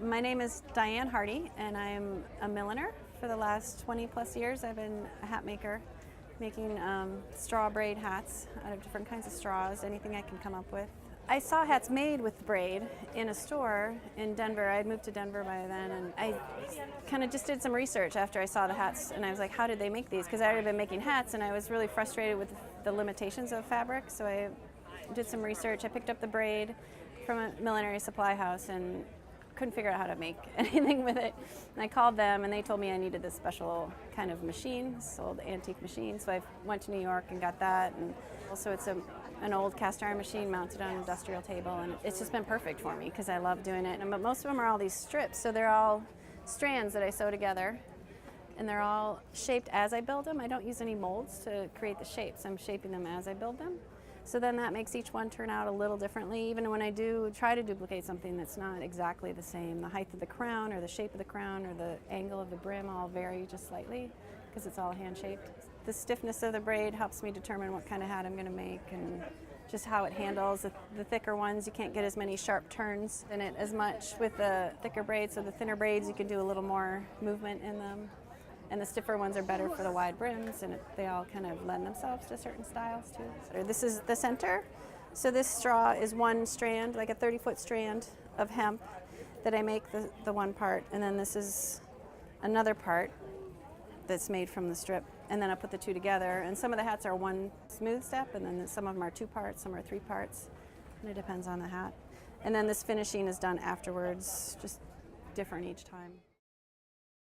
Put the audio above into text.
My name is Diane Harty, and I'm a milliner. For the last 20 plus years, I've been a hat maker, making straw braid hats out of different kinds of straws, anything I can come up with. I saw hats made with braid in a store in Denver. I had moved to Denver by then, and I kind of just did some research after I saw the hats, and I was like, how did they make these? Because I had already been making hats, and I was really frustrated with the limitations of fabric, so I did some research. I picked up the braid from a millinery supply house and couldn't figure out how to make anything with it. And I called them, and they told me I needed this special kind of machine, this old antique machine. So I went to New York and got that. And also it's an old cast iron machine mounted on an industrial table, and it's just been perfect for me because I love doing it. But most of them are all these strips, so they're all strands that I sew together, and they're all shaped as I build them. I don't use any molds to create the shapes. I'm shaping them as I build them. So then that makes each one turn out a little differently. Even when I do try to duplicate something that's not exactly the same, the height of the crown or the shape of the crown or the angle of the brim all vary just slightly because it's all hand-shaped. The stiffness of the braid helps me determine what kind of hat I'm going to make and just how it handles. The thicker ones, you can't get as many sharp turns in it as much with the thicker braids. So the thinner braids, you can do a little more movement in them. And the stiffer ones are better for the wide brims, and they all kind of lend themselves to certain styles too. This is the center. So this straw is one strand, like a 30-foot strand of hemp that I make the one part, and then this is another part that's made from the strip, and then I put the two together. And some of the hats are one smooth step, and then some of them are 2 parts, some are 3 parts, and it depends on the hat. And then this finishing is done afterwards, just different each time.